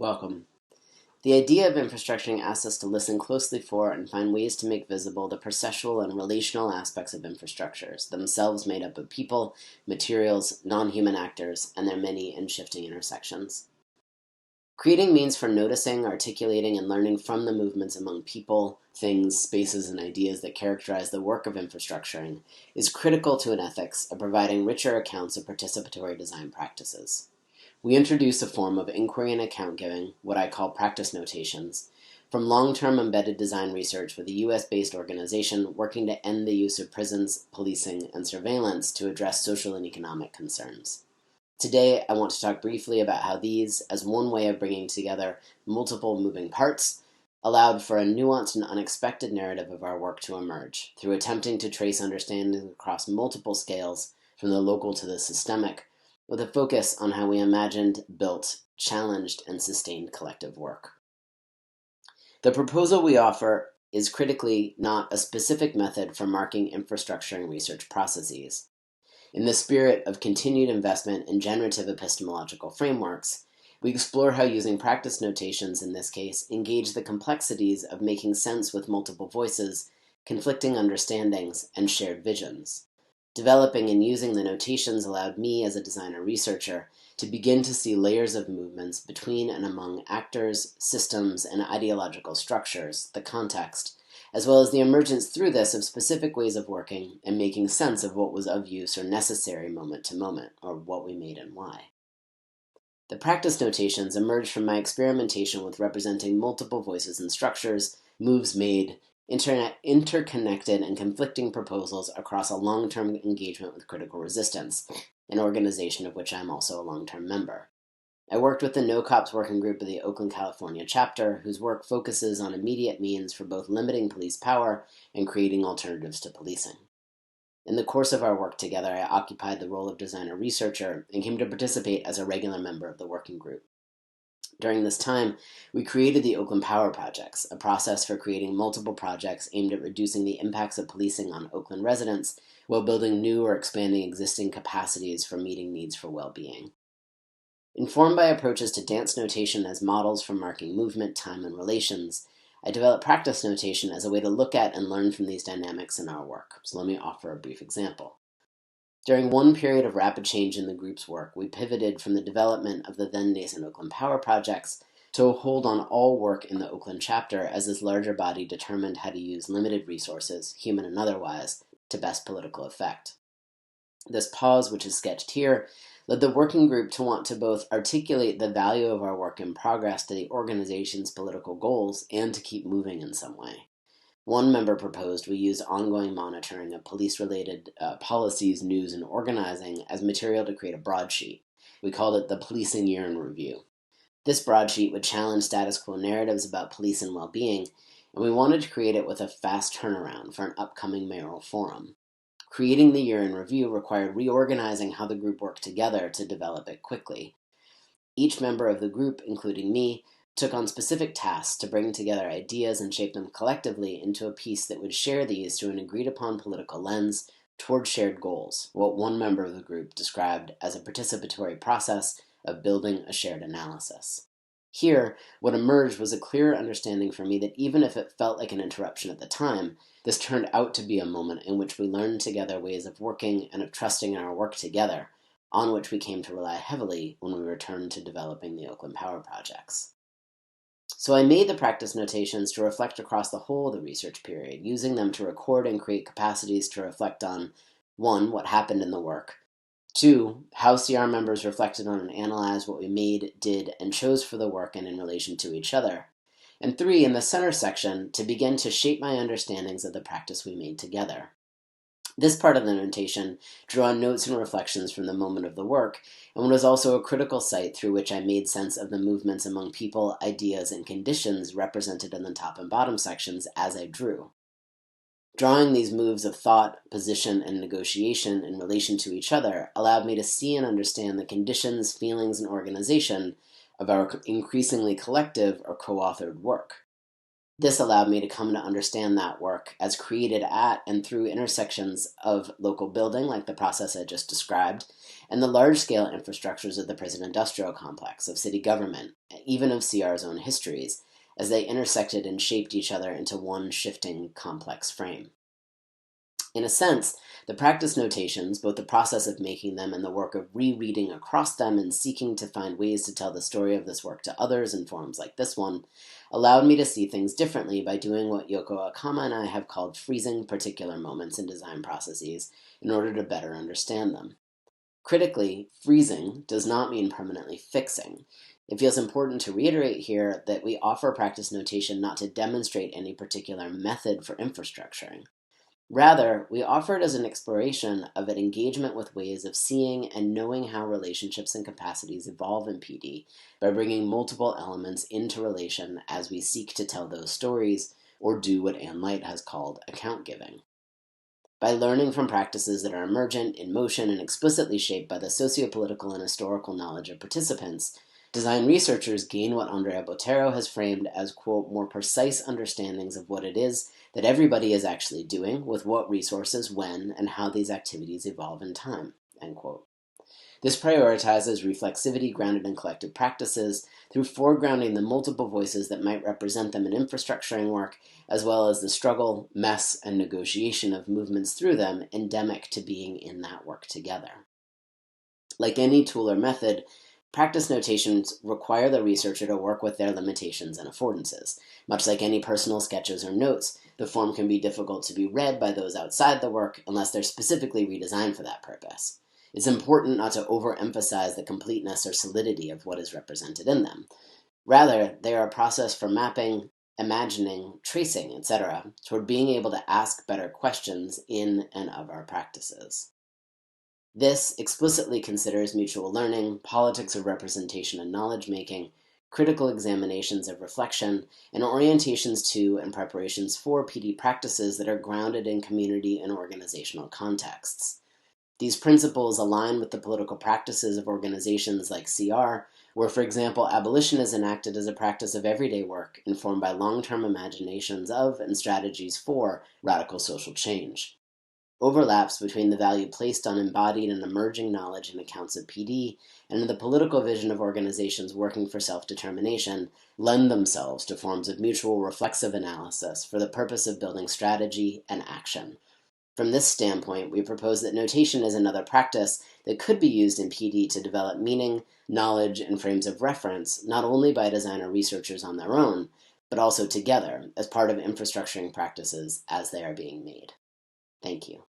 Welcome. The idea of infrastructuring asks us to listen closely for and find ways to make visible the processual and relational aspects of infrastructures, themselves made up of people, materials, non-human actors, and their many and shifting intersections. Creating means for noticing, articulating, and learning from the movements among people, things, spaces, and ideas that characterize the work of infrastructuring is critical to an ethics of providing richer accounts of participatory design practices. We introduce a form of inquiry and account giving, what I call practice notations, from long-term embedded design research with a US-based organization working to end the use of prisons, policing, and surveillance to address social and economic concerns. Today, I want to talk briefly about how these, as one way of bringing together multiple moving parts, allowed for a nuanced and unexpected narrative of our work to emerge, through attempting to trace understandings across multiple scales, from the local to the systemic, with a focus on how we imagined, built, challenged, and sustained collective work. The proposal we offer is critically not a specific method for marking infrastructure and research processes. In the spirit of continued investment in generative epistemological frameworks, we explore how using practice notations in this case engage the complexities of making sense with multiple voices, conflicting understandings, and shared visions. Developing and using the notations allowed me as a designer researcher to begin to see layers of movements between and among actors, systems, and ideological structures, the context, as well as the emergence through this of specific ways of working and making sense of what was of use or necessary moment to moment, or what we made and why. The practice notations emerged from my experimentation with representing multiple voices and structures, moves made, interconnected and conflicting proposals across a long-term engagement with critical resistance, an organization of which I am also a long-term member. I worked with the No Cops Working Group of the Oakland, California chapter, whose work focuses on immediate means for both limiting police power and creating alternatives to policing. In the course of our work together, I occupied the role of designer researcher and came to participate as a regular member of the working group. During this time, we created the Oakland Power Projects, a process for creating multiple projects aimed at reducing the impacts of policing on Oakland residents while building new or expanding existing capacities for meeting needs for well-being. Informed by approaches to dance notation as models for marking movement, time, and relations, I developed practice notation as a way to look at and learn from these dynamics in our work. So let me offer a brief example. During one period of rapid change in the group's work, we pivoted from the development of the then nascent Oakland Power Projects to a hold on all work in the Oakland chapter as this larger body determined how to use limited resources, human and otherwise, to best political effect. This pause, which is sketched here, led the working group to want to both articulate the value of our work in progress to the organization's political goals and to keep moving in some way. One member proposed we use ongoing monitoring of police-related policies, news, and organizing as material to create a broadsheet. We called it the Policing Year in Review. This broadsheet would challenge status quo narratives about police and well-being, and we wanted to create it with a fast turnaround for an upcoming mayoral forum. Creating the year in review required reorganizing how the group worked together to develop it quickly. Each member of the group, including me, took on specific tasks to bring together ideas and shape them collectively into a piece that would share these through an agreed-upon political lens toward shared goals, what one member of the group described as a participatory process of building a shared analysis. Here, what emerged was a clearer understanding for me that even if it felt like an interruption at the time, this turned out to be a moment in which we learned together ways of working and of trusting in our work together, on which we came to rely heavily when we returned to developing the Oakland Power Projects. So I made the practice notations to reflect across the whole of the research period, using them to record and create capacities to reflect on 1. What happened in the work, 2. How CR members reflected on and analyzed what we made, did, and chose for the work and in relation to each other, and 3. In the center section, to begin to shape my understandings of the practice we made together. This part of the notation drew on notes and reflections from the moment of the work, and was also a critical site through which I made sense of the movements among people, ideas, and conditions represented in the top and bottom sections as I drew. Drawing these moves of thought, position, and negotiation in relation to each other allowed me to see and understand the conditions, feelings, and organization of our increasingly collective or co-authored work. This allowed me to come to understand that work as created at and through intersections of local building, like the process I just described, and the large-scale infrastructures of the prison-industrial complex, of city government, even of CR's own histories, as they intersected and shaped each other into one shifting, complex frame. In a sense, the practice notations, both the process of making them and the work of rereading across them and seeking to find ways to tell the story of this work to others in forums like this one, allowed me to see things differently by doing what Yoko Akama and I have called freezing particular moments in design processes in order to better understand them. Critically, freezing does not mean permanently fixing. It feels important to reiterate here that we offer practice notation not to demonstrate any particular method for infrastructuring. Rather, we offer it as an exploration of an engagement with ways of seeing and knowing how relationships and capacities evolve in PD by bringing multiple elements into relation as we seek to tell those stories, or do what Ann Light has called account giving. By learning from practices that are emergent, in motion, and explicitly shaped by the sociopolitical and historical knowledge of participants, design researchers gain what Andrea Botero has framed as, quote, more precise understandings of what it is that everybody is actually doing, with what resources, when, and how these activities evolve in time, end quote. This prioritizes reflexivity grounded in collective practices through foregrounding the multiple voices that might represent them in infrastructuring work, as well as the struggle, mess, and negotiation of movements through them endemic to being in that work together. Like any tool or method, practice notations require the researcher to work with their limitations and affordances. Much like any personal sketches or notes, the form can be difficult to be read by those outside the work unless they're specifically redesigned for that purpose. It's important not to overemphasize the completeness or solidity of what is represented in them. Rather, they are a process for mapping, imagining, tracing, etc., toward being able to ask better questions in and of our practices. This explicitly considers mutual learning, politics of representation and knowledge-making, critical examinations of reflection, and orientations to and preparations for PD practices that are grounded in community and organizational contexts. These principles align with the political practices of organizations like CR, where, for example, abolition is enacted as a practice of everyday work informed by long-term imaginations of and strategies for radical social change. Overlaps between the value placed on embodied and emerging knowledge in accounts of PD and the political vision of organizations working for self-determination lend themselves to forms of mutual reflexive analysis for the purpose of building strategy and action. From this standpoint, we propose that notation is another practice that could be used in PD to develop meaning, knowledge, and frames of reference, not only by designer researchers on their own, but also together as part of infrastructuring practices as they are being made. Thank you.